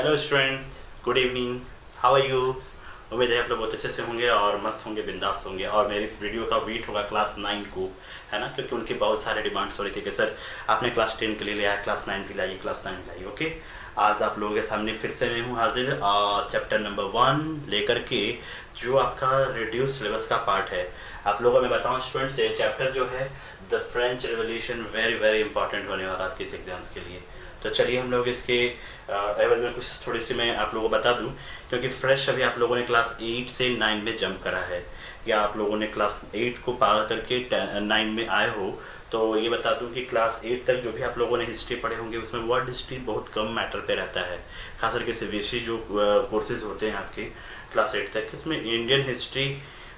Hello students, good evening, how are you. उम्मीद है आप लोग बहुत अच्छे से होंगे और मस्त होंगे, बिंदास होंगे। और मेरी इस वीडियो का वेट होगा क्लास 9 को, है ना, क्योंकि उनकी बहुत सारे डिमांड्स हो रही थी कि सर आपने क्लास 10 के लिए लिया है, क्लास 9 भी लाइए, क्लास 9 लाइए। ओके, आज आप लोगों के सामने फिर से मैं हूँ हाजिर चैप्टर नंबर 1 लेकर के, जो आपका रिड्यूस सिलेबस का पार्ट है। आप लोगों को मैं बताऊँ स्टूडेंट्स, ये चैप्टर जो है the French revolution very very important होने वाला आपके इस एग्जाम्स के लिए। तो चलिए हम लोग इसके एवल में कुछ थोड़ी सी मैं आप लोगों को बता दूं, क्योंकि फ्रेश अभी आप लोगों ने क्लास 8 से 9 में जंप करा है, या आप लोगों ने क्लास 8 को पार करके 9 में आए हो, तो ये बता दूं कि क्लास 8 तक जो भी आप लोगों ने हिस्ट्री पढ़े होंगे उसमें वर्ल्ड हिस्ट्री बहुत कम मैटर पे रहता है। खास करके सीबीएसई जो कोर्सेज होते हैं आपके क्लास 8 तक, इसमें इंडियन हिस्ट्री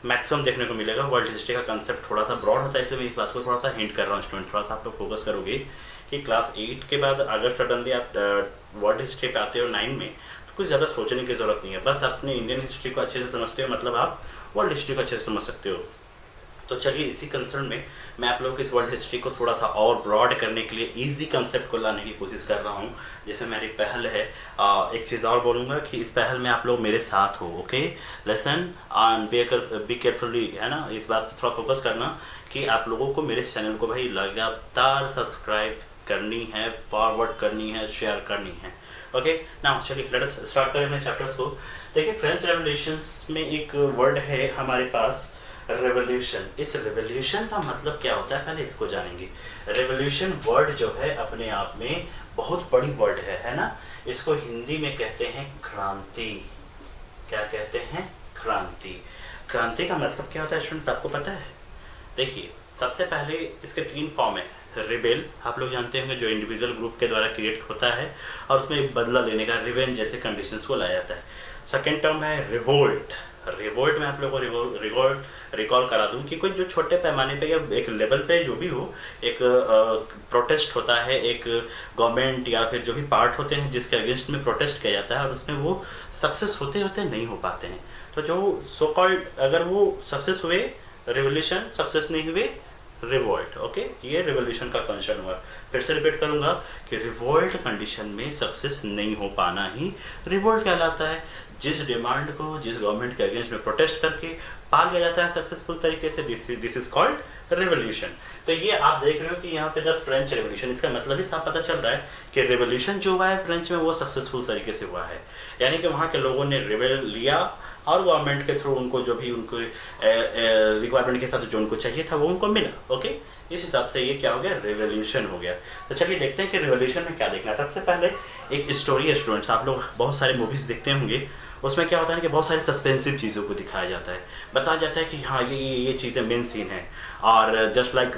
मैक्सिमम देखने को मिलेगा। वर्ल्ड हिस्ट्री का कंसेप्ट थोड़ा सा ब्रॉड होता है, इसलिए मैं इस बात को थोड़ा सा हिंट कर रहा हूँ स्टूडेंट। थोड़ा सा आप लोग फोकस करोगे कि क्लास 8 के बाद अगर सडनली आप वर्ल्ड हिस्ट्री पे आते हो 9 में, तो कुछ ज़्यादा सोचने की ज़रूरत नहीं है। बस अपने इंडियन हिस्ट्री को अच्छे से समझते हो, मतलब आप वर्ल्ड हिस्ट्री को अच्छे से समझ सकते हो। तो चलिए इसी कंसर्न में मैं आप लोगों को इस वर्ल्ड हिस्ट्री को थोड़ा सा और ब्रॉड करने के लिए इजी कंसेप्ट को लाने की कोशिश कर रहा हूँ, जिसमें मेरी पहल है। एक चीज़ और बोलूँगा कि इस पहल में आप लोग मेरे साथ हो। Okay, lesson and be carefully, है ना, इस बात पर थोड़ा फोकस करना कि आप लोगों को मेरे चैनल को भाई लगातार सब्सक्राइब करनी है, फॉरवर्ड करनी है, शेयर करनी है। ओके, नाउ चलिए लेट अस स्टार्ट करें अपने चैप्टर्स को। देखिए, फ्रेंच रेवोल्यूशंस में एक वर्ड है हमारे पास, रेवोल्यूशन। इस रेवोल्यूशन का मतलब क्या होता है, पहले इसको जानेंगे। रेवोल्यूशन वर्ड जो है अपने आप में बहुत बड़ी वर्ड है ना। इसको हिंदी में कहते हैं क्रांति। क्या कहते हैं? क्रांति। क्रांति का मतलब क्या होता है स्टूडेंट्स, आपको पता है? देखिए, सबसे पहले इसके 3 फॉर्म है। रिबेल, आप लोग जानते होंगे, जो इंडिविजुअल ग्रुप के द्वारा क्रिएट होता है और उसमें बदला लेने का, रिवेंज जैसे कंडीशंस को लाया जाता है। सेकेंड टर्म है रिवोल्ट। रिवोल्ट में आप लोगों को रिकॉल करा दूं कि कोई जो छोटे पैमाने पे या एक लेवल पे जो भी हो, एक प्रोटेस्ट होता है, एक गवर्नमेंट या फिर जो भी पार्ट होते हैं जिसके अगेंस्ट में प्रोटेस्ट किया जाता है और उसमें वो सक्सेस होते होते नहीं हो पाते हैं, तो जो सो कॉल्ड, अगर वो सक्सेस हुए रिवोल्यूशन, सक्सेस नहीं हुए रिवोल्ट। ओके, ये रिवोल्यूशन का कंसर्न हुआ। फिर से रिपीट करूंगा कि रिवोल्ट कंडीशन में सक्सेस नहीं हो पाना ही रिवोल्ट कहलाता है। जिस डिमांड को जिस गवर्नमेंट के अगेंस्ट में प्रोटेस्ट करके पा लिया जाता है सक्सेसफुल तरीके से, दिस इज कॉल्ड रिवोल्यूशन। तो ये आप देख रहे हो कि यहाँ पे द फ्रेंच रेवोल्यूशन, इसका मतलब ही साफ पता चल रहा है कि रेवोल्यूशन जो हुआ है फ्रेंच में वो सक्सेसफुल तरीके से हुआ है। यानी कि वहाँ के लोगों ने रिवेल लिया और गवर्नमेंट के थ्रू उनको जो भी उनको रिक्वायरमेंट के साथ जो उनको चाहिए था वो उनको मिला। ओके, इस हिसाब से ये क्या हो गया, रेवोल्यूशन हो गया। तो चलिए देखते हैं कि रेवोल्यूशन में क्या देखना है। सबसे पहले एक स्टोरी है स्टूडेंट्स, आप लोग बहुत सारे मूवीज देखते होंगे, उसमें क्या होता है कि बहुत सारी सस्पेंसिव चीज़ों को दिखाया जाता है, बताया जाता है कि हाँ ये चीज़ें मेन सीन है। और जस्ट लाइक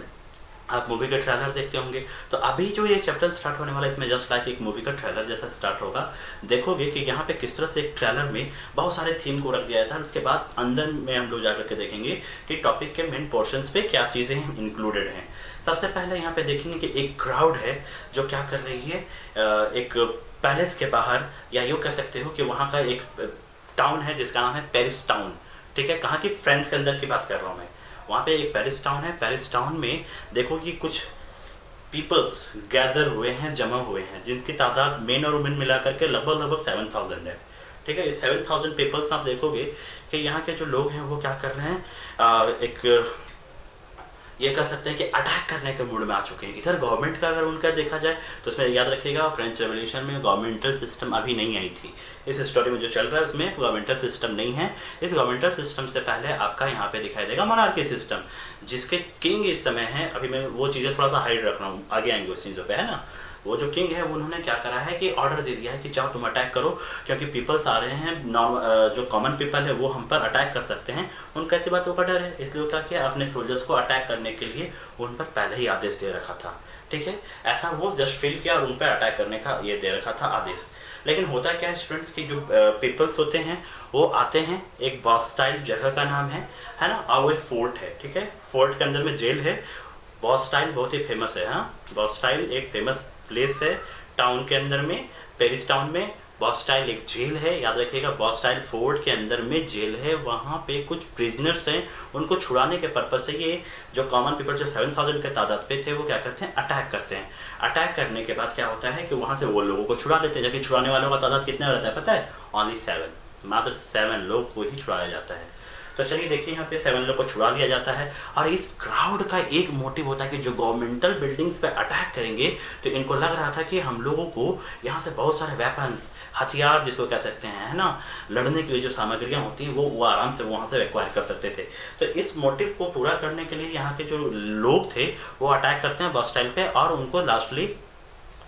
आप मूवी का ट्रेलर देखते होंगे, तो अभी जो ये चैप्टर स्टार्ट होने वाला है इसमें जस्ट लाइक एक मूवी का ट्रेलर जैसा स्टार्ट होगा। देखोगे कि यहाँ पे किस तरह से एक ट्रेलर में बहुत सारे थीम को रख दिया जाता है, उसके बाद अंदर में हम लोग जाकर के देखेंगे कि टॉपिक के मेन पोर्शंस पे क्या चीज़ें इंक्लूडेड हैं। सबसे पहले यहाँ पे देखेंगे कि एक क्राउड है जो क्या कर रही है, एक पैलेस के बाहर, या यूँ कह सकते हो कि वहाँ का एक टाउन है जिसका नाम है पेरिस टाउन। ठीक है, कहाँ की? फ्रांस के अंदर की बात कर रहा हूँ मैं। वहाँ पे एक पेरिस टाउन है। पेरिस टाउन में देखो कि कुछ पीपल्स गैदर हुए हैं, जमा हुए हैं, जिनकी तादाद मेन और वुमेन मिला करके लगभग 7000 है। ठीक है, इस 7000 पीपल्स में आप देखोगे कि यहाँ के जो लोग हैं वो क्या कर रहे हैं, एक ये कह सकते हैं कि अटैक करने के मूड में आ चुके हैं। इधर गवर्नमेंट का अगर उनका देखा जाए तो उसमें याद रखिएगा, फ्रेंच रेवोल्यूशन में गवर्नमेंटल सिस्टम अभी नहीं आई थी। इस स्टोरी में जो चल रहा है उसमें गवर्नमेंटल सिस्टम नहीं है। इस गवर्नमेंटल सिस्टम से पहले आपका यहाँ पे दिखाई देगा मोनार्की सिस्टम, जिसके किंग इस समय है। अभी मैं वो चीज़ें थोड़ा सा हाइड रख रहा हूँ, आगे आएंगे उस चीज़ों पर, है ना। वो जो किंग है उन्होंने क्या करा है कि ऑर्डर दे दिया है कि जाओ तुम अटैक करो, क्योंकि पीपल्स आ रहे हैं, जो कॉमन पीपल है वो हम पर अटैक कर सकते हैं। उनका ऐसी बातों का डर है, इसलिए क्या किया, अपने सोल्जर्स को अटैक करने के लिए उन पर पहले ही आदेश दे रखा था। ठीक है, ऐसा वो जस्ट फील किया और उन पर अटैक करने का ये दे रखा था आदेश। लेकिन होता क्या है स्टूडेंट्स की जो पीपल्स होते हैं वो आते हैं, एक बास्टाइल जगह का नाम है ना, और वो एक फोर्ट है। ठीक है, फोर्ट के अंदर में जेल है। बास्टाइल बहुत ही फेमस है। हाँ, बास्टाइल एक फेमस प्लेस है टाउन के अंदर में, पेरिस टाउन में, बॉस्टाइल एक जेल है, याद रखिएगा, बॉस्टाइल फोर्ट के अंदर में जेल है, वहाँ पे कुछ प्रिजनर्स हैं, उनको छुड़ाने के पर्पज से ये जो कॉमन पीपल जो 7000 के तादाद पे थे वो क्या करते हैं, अटैक करते हैं। अटैक करने के बाद क्या होता है कि वहाँ से वो लोगों को छुड़ा लेते हैं, जबकि छुड़ाने वालों का तादाद कितना रहता है पता है, ओनली 7, मात्र 7 लोग को ही छुड़ाया जाता है। तो चलिए देखिए यहाँ पे 7 लोग को छुड़ा लिया जाता है, और इस क्राउड का एक मोटिव होता है कि जो गवर्नमेंटल बिल्डिंग्स पे अटैक करेंगे, तो इनको लग रहा था कि हम लोगों को यहाँ से बहुत सारे वेपन्स, हथियार जिसको कह सकते हैं, है ना, लड़ने के लिए जो सामग्रियाँ होती हैं वो आराम से वहाँ से एक्वायर कर सकते थे। तो इस मोटिव को पूरा करने के लिए यहाँ के जो लोग थे वो अटैक करते हैं बॉस्टाइल पे, और उनको लास्टली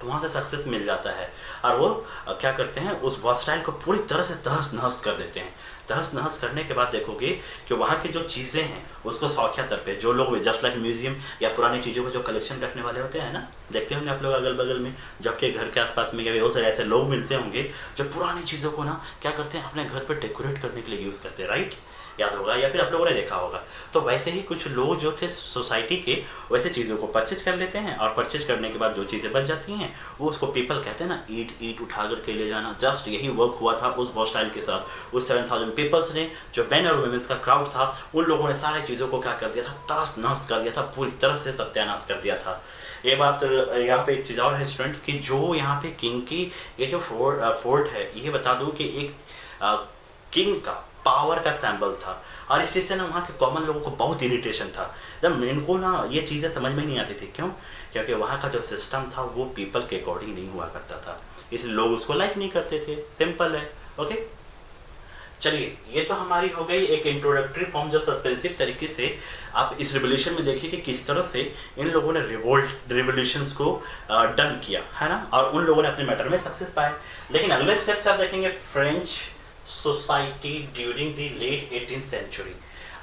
वहाँ से सक्सेस मिल जाता है, और वो क्या करते हैं, उस बॉस्टाइल को पूरी तरह से तहस नहस कर देते हैं। तहस नहस करने के बाद देखोगे कि वहाँ की जो चीज़ें हैं उसको शौकिया तौर पे जो लोग जस्ट लाइक म्यूजियम या पुरानी चीज़ों को जो कलेक्शन रखने वाले होते हैं ना, देखते होंगे आप लोग अगल बगल में, जो आपके घर के आसपास में बहुत सारे ऐसे लोग मिलते होंगे जो पुरानी चीज़ों को ना क्या करते हैं, अपने घर पर डेकोरेट करने के लिए यूज़ करते हैं, राइट, याद होगा या फिर आप लोगों ने देखा होगा। तो वैसे ही कुछ लोग जो थे सोसाइटी के, वैसे चीज़ों को परचेज कर लेते हैं, और परचेज करने के बाद जो चीज़ें बच जाती हैं वो उसको पीपल कहते हैं ना, ईट उठा करके ले जाना। जस्ट यही वर्क हुआ था उस बॉस्टाइल के साथ। उस 7000 पीपल्स ने, जो मैन और वुमेन्स का क्राउड था, उन लोगों ने सारी चीज़ों को क्या कर दिया था, तहस नहस कर दिया था, पूरी तरह से सत्यानाश कर दिया था। ये बात यहाँ पे एक चीज़ और है स्टूडेंट्स की, जो यहाँ पे किंग की ये जो फोर्ट है, ये बता दूँ कि एक किंग का पावर का सैम्बल था, और इस चीज़ से ना वहाँ के कॉमन लोगों को बहुत इरिटेशन था। जब इनको ना ये चीज़ें समझ में नहीं आती थी, क्यों, क्योंकि वहाँ का जो सिस्टम था वो पीपल के अकॉर्डिंग नहीं हुआ करता था, इसलिए लोग उसको लाइक नहीं करते थे, सिंपल है। ओके, चलिए ये तो हमारी हो गई एक इंट्रोडक्टरी फॉर्म, जो सस्पेंसिव तरीके से आप इस रिवोल्यूशन में देखिए कि किस तरह से इन लोगों ने रिवोल्यूशंस को डन किया, है ना, और उन लोगों ने अपने मैटर में सक्सेस पाए। लेकिन अगले स्टेप से आप देखेंगे French society during the late 18th century.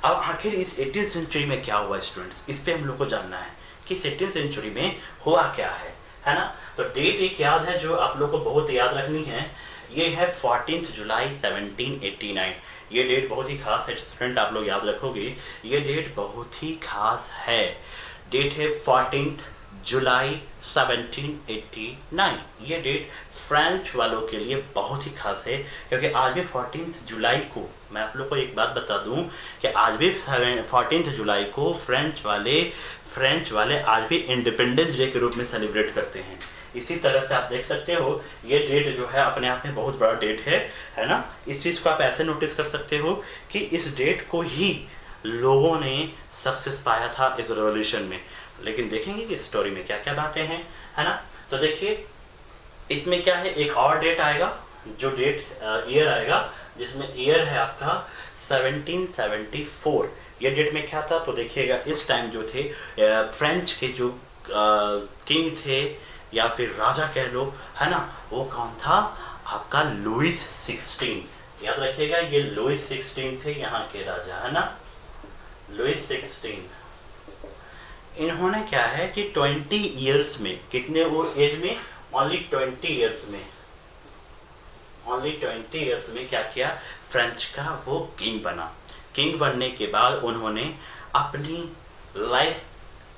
अब आखिर इस 18th सेंचुरी में क्या हुआ स्टूडेंट्स, इस पे हम लोग को जानना है कि 18th सेंचुरी में हुआ क्या है ना। तो डेट एक याद है जो आप लोग को बहुत याद रखनी है, ये है 14 जुलाई 1789। ये डेट बहुत ही खास है स्टूडेंट, आप लोग याद रखोगे, ये डेट बहुत ही खास है। डेट है 14 जुलाई 1789। ये डेट फ्रेंच वालों के लिए बहुत ही खास है, क्योंकि आज भी 14 जुलाई को, मैं आप लोग को एक बात बता दूं कि आज भी 14 जुलाई को फ्रेंच वाले आज भी इंडिपेंडेंस डे के रूप में सेलिब्रेट करते हैं। इसी तरह से आप देख सकते हो ये डेट जो है अपने आप में बहुत बड़ा डेट है ना। इस चीज़ को आप ऐसे नोटिस कर सकते हो कि इस डेट को ही लोगों ने सक्सेस पाया था इस रेवोल्यूशन में। लेकिन देखेंगे कि स्टोरी में क्या क्या बातें हैं, है ना। तो देखिए इसमें क्या है, एक और डेट आएगा, जो डेट ईयर आएगा, जिसमें ईयर है आपका 1774। ये डेट में क्या था, तो देखिएगा इस टाइम जो थे फ्रेंच के जो किंग थे या फिर राजा कह लो, है ना, वो कौन था, आपका लुइस 16। याद रखिएगा ये लुइस 16 थे यहाँ के राजा, है ना, लुइस 16। इन्होंने क्या है कि 20 ईयर्स में, कितने वो एज में, ओनली 20 ईयर्स में, ओनली 20 ईयर्स में क्या किया, फ्रेंच का वो किंग बना। किंग बनने के बाद उन्होंने अपनी लाइफ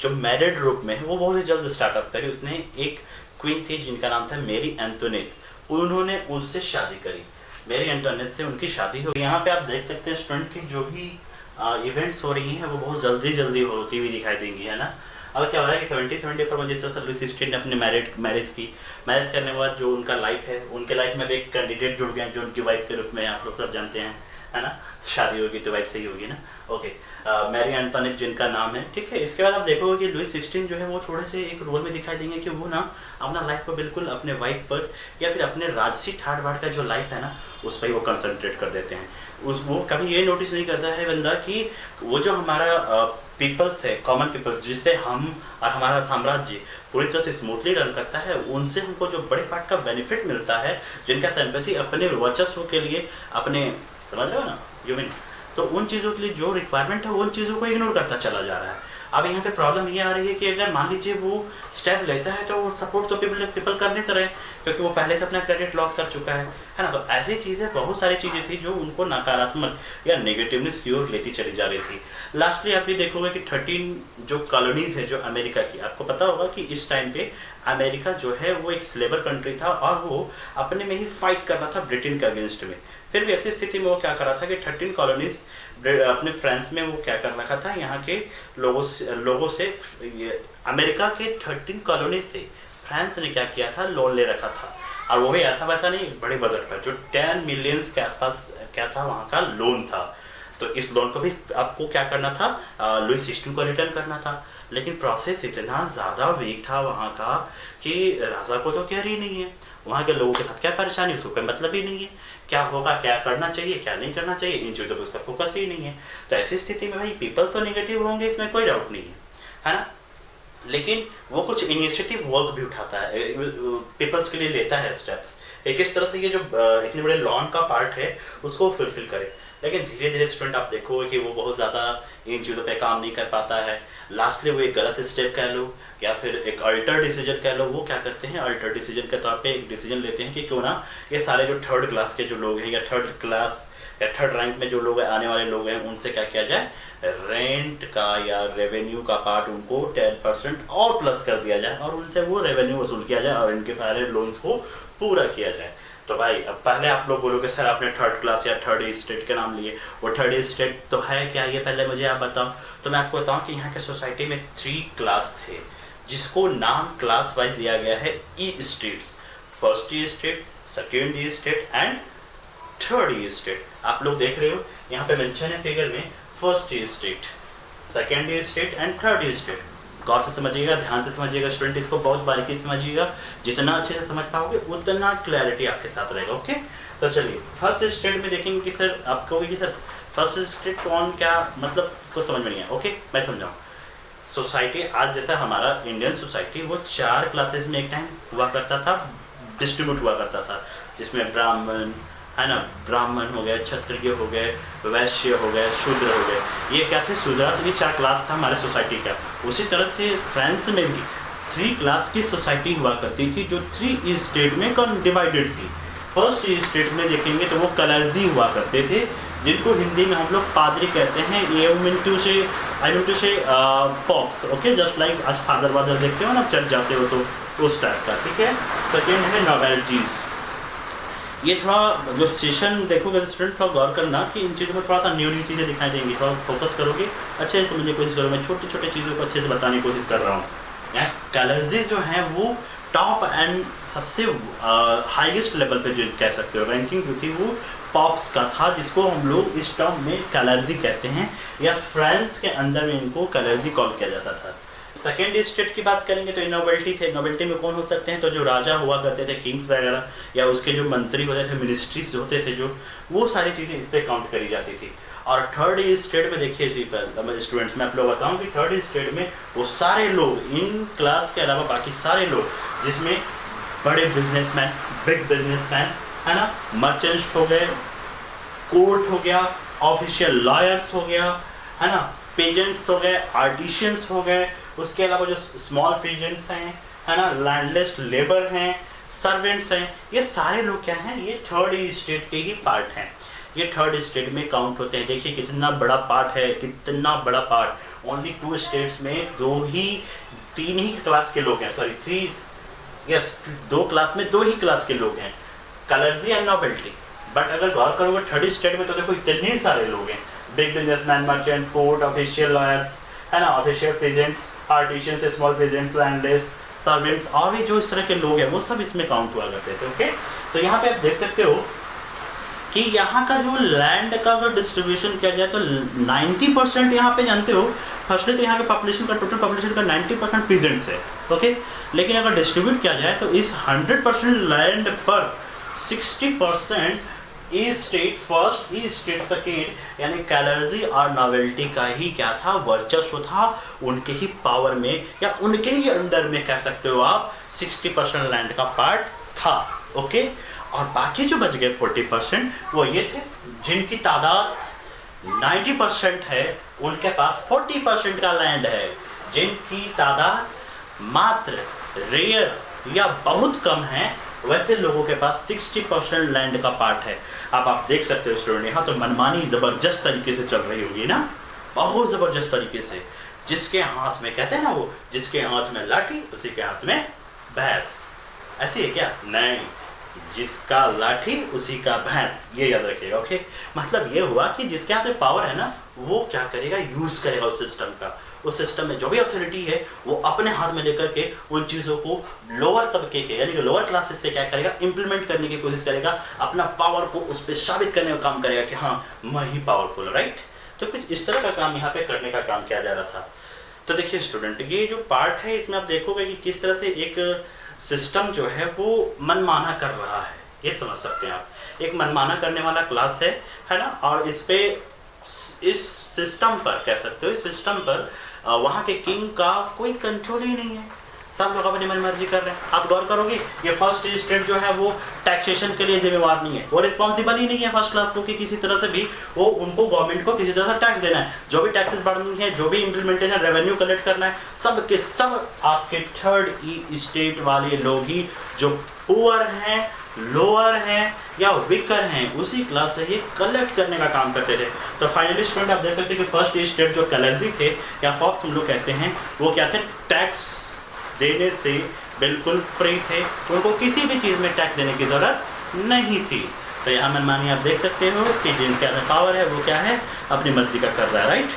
जो मैरिड रूप में है वो बहुत ही जल्द स्टार्टअप करी। उसने एक क्वीन थी जिनका नाम था मेरी एंटोनेट, उन्होंने उससे शादी करी, मेरी एंटोनेट से उनकी शादी हुई। यहाँ पे आप देख सकते हैं स्टूडेंट की जो भी इवेंट्स हो रही हैं वो बहुत जल्दी होती हुई दिखाई देंगी, है ना। अब क्या हो रहा है कि 1774 में जिस तरह से लुइस 16 ने अपनी मैरिज करने के बाद जो उनका लाइफ है, उनके लाइफ में भी एक कैंडिडेट जुड़ गया जो उनकी वाइफ के रूप में आप लोग सब जानते हैं, है ना। शादी होगी तो वाइफ से ही होगी ना। ओके, मैरी एंटोनेट जिनका नाम है, ठीक है। इसके बाद आप देखोगे कि लुइस 16 जो है वो थोड़े से एक रोल में दिखाई देंगे कि वो ना अपना लाइफ को बिल्कुल अपने वाइफ पर या फिर अपने राजसी ठाट बाट का जो लाइफ है ना उस पर ही वो कंसंट्रेट कर देते हैं। वो कभी ये नोटिस नहीं करता है बंदा कि वो जो हमारा पीपल्स है, कॉमन पीपल्स, जिससे हम और हमारा साम्राज्य पूरी तरह से स्मूथली रन करता है, उनसे हमको जो बड़े पार्ट का बेनिफिट मिलता है, जिनका सिंपैथी अपने वर्चस्व के लिए, अपने समझ रहे हो ना ह्यूमन, तो उन चीज़ों के लिए जो रिक्वायरमेंट है उन चीज़ों को इग्नोर करता चला जा रहा है। अब यहाँ पे प्रॉब्लम ये आ रही है कि अगर मान लीजिए वो स्टेप लेता है तो सपोर्ट तो पीपल कर नहीं रहे, क्योंकि वो पहले से अपना क्रेडिट लॉस कर चुका है ना। तो ऐसी चीज़ें, बहुत सारी चीज़ें थी जो उनको नकारात्मक या नेगेटिवनेस की ओर लेती चली जा रही थी। लास्टली आप ये देखोगे कि 13 जो कॉलोनीज है जो अमेरिका की, आपको पता होगा कि इस टाइम पे अमेरिका जो है वो एक स्लेवर कंट्री था और वो अपने में ही फाइट कर रहा था ब्रिटेन के अगेंस्ट में। फिर भी ऐसी स्थिति में वो क्या कर रहा था कि 13 कॉलोनीज अपने फ्रांस में वो क्या कर रखा था, यहाँ के लोगों से अमेरिका के 13 कॉलोनीज से फ्रांस ने क्या किया था, लोन ले रखा था। और वो भी ऐसा वैसा नहीं, बड़े बजट पर, जो 10 मिलियंस के आसपास क्या था वहाँ का लोन था। तो इस लोन को भी आपको क्या करना था, लुई XVI को रिटर्न करना था। लेकिन प्रोसेस इतना ज़्यादा वीक था वहाँ का कि राजा को तो केयर ही नहीं है, वहाँ के लोगों के साथ क्या परेशानी, उसको कोई मतलब ही नहीं है, क्या होगा, क्या करना चाहिए, क्या नहीं करना चाहिए, इन चीज़ों पर उसका फोकस ही नहीं है। तो ऐसी स्थिति में भाई पीपल तो नेगेटिव होंगे, इसमें कोई डाउट नहीं है ना। लेकिन वो कुछ इनिशिएटिव वर्क भी उठाता है, पीपल्स के लिए लेता है स्टेप्स, एक इस तरह से ये जो इतने बड़े लॉन का पार्ट है उसको फुलफिल करे। लेकिन धीरे धीरे स्टूडेंट आप देखोगे कि वो बहुत ज़्यादा इन चीज़ों पे काम नहीं कर पाता है। लास्टली वो एक गलत स्टेप कह लो या फिर एक अल्टर डिसीजन कह लो, वो क्या करते हैं, अल्टर डिसीजन के तौर पे एक डिसीजन लेते हैं कि क्यों ना ये सारे जो 3rd क्लास के जो लोग हैं या 3rd क्लास या 3rd रैंक में जो लोग आने वाले लोग हैं उनसे क्या किया जाए, रेंट का या रेवेन्यू का पार्ट उनको 10% और प्लस कर दिया जाए और उनसे वो रेवेन्यू वसूल किया जाए और इनके सारे लोन्स को पूरा किया जाए। तो भाई अब पहले आप लोग बोलोगे सर आपने 3rd क्लास या 3rd स्टेट के नाम लिए, वो 3rd स्टेट तो है क्या, ये पहले मुझे आप बताओ। तो मैं आपको बताऊं कि यहाँ के सोसाइटी में 3 क्लास थे जिसको नाम क्लास वाइज दिया गया है E states, 1st state, 2nd state and 3rd state. आप लोग देख रहे हो यहाँ पे मेंशन है फिगर में 1st state, 2nd state and 3rd state. गौर से समझिएगा, ध्यान से समझिएगा स्टूडेंट, इसको बहुत बारीकी से समझिएगा, जितना अच्छे से समझ पाओगे उतना क्लैरिटी आपके साथ रहेगा। ओके, तो चलिए 1st स्टेट में देखेंगे कि सर आप कहोगे कि सर 1st स्टेट कौन, क्या मतलब, कुछ समझ में नहीं आया। ओके मैं समझाऊँ। सोसाइटी आज जैसा हमारा इंडियन सोसाइटी वो 4 क्लासेस में एक टाइम हुआ करता था, डिस्ट्रीब्यूट हुआ करता था, जिसमें ब्राह्मण है ना, ब्राह्मण हो गए, क्षत्रिय हो गए, वैश्य हो गए, शूद्र हो गए, ये क्या थे, शूद्र, ये 4 क्लास था हमारे सोसाइटी का। उसी तरह से फ्रांस में भी 3 क्लास की सोसाइटी हुआ करती थी जो 3 स्टेट में डिवाइडेड थी। 1st स्टेट में देखेंगे तो वो कलर्जी हुआ करते थे, जिनको हिंदी में हम लोग पादरी कहते हैं। आई मीन टू से पॉप्स। ओके, जस्ट लाइक आज फादर वादर देखते हो ना, चर्च जाते हो तो उस टाइप का, ठीक है। 2nd है नॉवेल्टीज। ये थोड़ा जो सेशन देखोगे स्टूडेंट, थोड़ा गौर करना कि इन चीज़ों में थोड़ा सा न्यू चीज़ें दिखाई देंगी, थोड़ा फोकस करोगे, अच्छे से समझने की कोशिश करो। मैं छोटी छोटी चीज़ों को अच्छे से बताने की कोशिश कर रहा हूँ। कलर्जीज जो हैं वो टॉप एंड सबसे हाईएस्ट लेवल पे जो कह सकते हो रैंकिंग जो थी वो पॉप्स का था, जिसको हम लोग इस टर्म में कलर्जी कहते हैं, या फ्रांस के अंदर में इनको कलर्जी कॉल किया जाता था। 2nd स्टेट की बात करेंगे तो नोबेल्टी थे। नोबेल्टी में कौन हो सकते हैं, तो जो राजा हुआ करते थे, किंग्स वगैरह, या उसके जो मंत्री होते थे, मिनिस्ट्रीज होते थे, जो वो सारी चीज़ें इस पर काउंट करी जाती थी। और 3rd स्टेट में देखिए स्टूडेंट्स, मैं आप लोग बताऊँ कि 3rd स्टेट में वो सारे लोग, इन क्लास के अलावा बाकी सारे लोग, जिसमें बड़े बिजनेसमैन, बिग बिजनेसमैन है ना, मर्चेंट्स हो गए, कोर्ट हो गया, ऑफिशियल लॉयर्स हो गया है ना, पेजेंट्स हो गए, आर्टिशियंस हो गए, उसके अलावा जो स्मॉल पेजेंट्स हैं है ना, लैंडलेस लेबर हैं, सर्वेंट्स हैं, ये सारे लोग क्या हैं, ये 3rd स्टेट के ही पार्ट हैं। ये 3rd स्टेट में काउंट होते हैं। देखिए कितना बड़ा पार्ट है, कितना बड़ा पार्ट। ओनली 2 स्टेट्स में 3 ही क्लास के लोग हैं, सॉरी 2 क्लास में 2 ही क्लास के लोग हैं, कलर्जी एंड नोबेल्टी। बट अगर गौर करोगे 3rd स्टेट में तो देखो इतने सारे लोग हैं, big businessman, merchants, court, official lawyers है ना, official pageants, artisans, small pageants, landless, servants, और भी जो इस तरह के लोग हैं वो सब इसमें काउंट हुआ करते थे। ओके, तो यहाँ पे आप देख सकते हो कि यहाँ का जो लैंड का अगर डिस्ट्रीब्यूशन किया जाए तो 90% यहाँ पे जानते हो, फर्स्टली तो यहाँ पे पॉपुलेशन का, टोटल पॉपुलेशन का 90% पीजेंट्स है। ओके, लेकिन अगर डिस्ट्रीब्यूट किया जाए तो इस 100% लैंड पर 60% ई स्टेट फर्स्ट, ई स्टेट सेकेंड, यानी कलर्जी और नॉवेल्टी का ही क्या था, वर्चस्व था, उनके ही पावर में या उनके ही अंडर में कह सकते हो आप 60% लैंड का पार्ट था। ओके, और बाकी जो बच गए 40% वो ये थे जिनकी तादाद 90% है, उनके पास 40% का लैंड है, जिनकी तादाद मात्र रेयर या बहुत कम है, वैसे लोगों के पास 60% लैंड का पार्ट है। अब आप देख सकते हो स्टूडेंट, यहाँ तो मनमानी ज़बरदस्त तरीके से चल रही होगी ना, बहुत ज़बरदस्त तरीके से। जिसके हाथ में, कहते हैं ना वो, जिसके हाथ में लाठी उसी के हाथ में भैंस, ऐसी है क्या? नहीं, जिसका लाठी उसी का भैंस, ये याद रखिएगा। ओके, मतलब ये हुआ कि जिसके हाथ में पावर है ना, वो क्या करेगा, यूज करेगा उस सिस्टम का। उस सिस्टम में जो भी अथॉरिटी है वो अपने हाथ में लेकर के उन चीज़ों को लोअर तबके के, यानी कि लोअर क्लासेस पे क्या करेगा, इंप्लीमेंट करने की कोशिश करेगा, अपना पावर को उस पर साबित करने का काम करेगा कि हाँ मैं ही पावरफुल, राइट। तो कुछ इस तरह का काम यहाँ पे करने का काम किया जा रहा था। तो देखिए स्टूडेंट, ये जो पार्ट है इसमें आप देखोगे कि किस तरह से एक सिस्टम जो है वो मनमाना कर रहा है, ये समझ सकते हैं आप। एक मनमाना करने वाला क्लास है ना, और इस पे, इस सिस्टम पर कह सकते हो, इस सिस्टम पर वहाँ के किंग का कोई कंट्रोल ही नहीं है, सब लोग अपनी मनमर्जी कर रहे हैं। आप गौर करोगे, ये फर्स्ट स्टेट जो है वो टैक्सेशन के लिए जिम्मेवार नहीं है, वो रिस्पॉन्सिबल ही नहीं है फर्स्ट क्लास को कि किसी तरह से भी वो उनको गवर्नमेंट को किसी तरह से टैक्स देना है। जो भी टैक्सेस बढ़नी है, जो भी इम्प्लीमेंटेशन रेवेन्यू कलेक्ट करना है, सब के सब आपके थर्ड स्टेट वाले लोग ही, जो पुअर हैं, लोअर हैं या वीकर हैं, उसी क्लास से ये कलेक्ट करने का काम करते थे। तो फाइनली स्टूडेंट आप देख सकते हैं कि फर्स्ट स्टेट जो कलर्जी थे या फॉक्स हम लोग कहते हैं, वो क्या थे, टैक्स देने से बिल्कुल फ्री थे, उनको किसी भी चीज़ में टैक्स देने की ज़रूरत नहीं थी। तो यहाँ मनमानी आप देख सकते हो कि जिनके हाथ में पावर है वो क्या है, अपनी मर्जी का कर रहा है, राइट।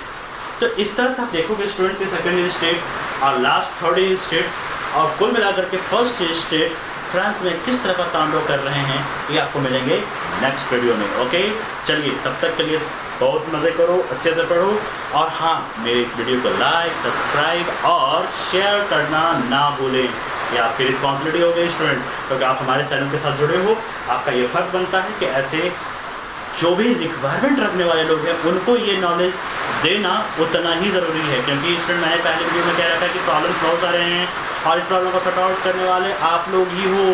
तो इस तरह से आप देखोगे स्टूडेंट की सेकेंड स्टेट और लास्ट थर्ड स्टेट और कुल मिलाकर के फर्स्ट स्टेट फ्रांस में किस तरह का तांडव कर रहे हैं, ये आपको मिलेंगे नेक्स्ट वीडियो में। ओके, चलिए तब तक के लिए बहुत मज़े करो, अच्छे से पढ़ो, और हाँ, मेरे इस वीडियो को लाइक, सब्सक्राइब और शेयर करना ना भूलें। ये आपकी रिस्पॉन्सिबिलिटी हो गई स्टूडेंट, क्योंकि आप हमारे चैनल के साथ जुड़े हो। आपका ये फर्ज बनता है कि ऐसे जो भी रिक्वायरमेंट रखने वाले लोग हैं उनको ये नॉलेज देना उतना ही ज़रूरी है, क्योंकि स्टूडेंट मैंने पहले वीडियो में कह रखा है कि प्रॉब्लम्स बहुत सारे हैं और इस प्रॉब्लम को सॉर्ट आउट करने वाले आप लोग ही हो।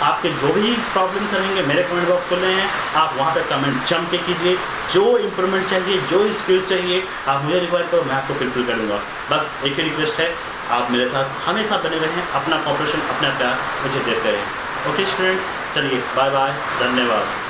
आपके जो भी प्रॉब्लम्स रहेंगे, मेरे कमेंट बॉक्स खुले हैं, आप वहाँ पर कमेंट जम के कीजिए। जो इम्प्रूवमेंट चाहिए, जो स्किल्स चाहिए, आप मुझे रिक्वायर करो, मैं आपको फुलफिल कर दूँगा। बस एक ही रिक्वेस्ट है, आप मेरे साथ हमेशा बने रहें, अपना कॉपरेशन, अपना प्यार मुझे देते रहें। ओके स्टूडेंट, चलिए बाय बाय, धन्यवाद।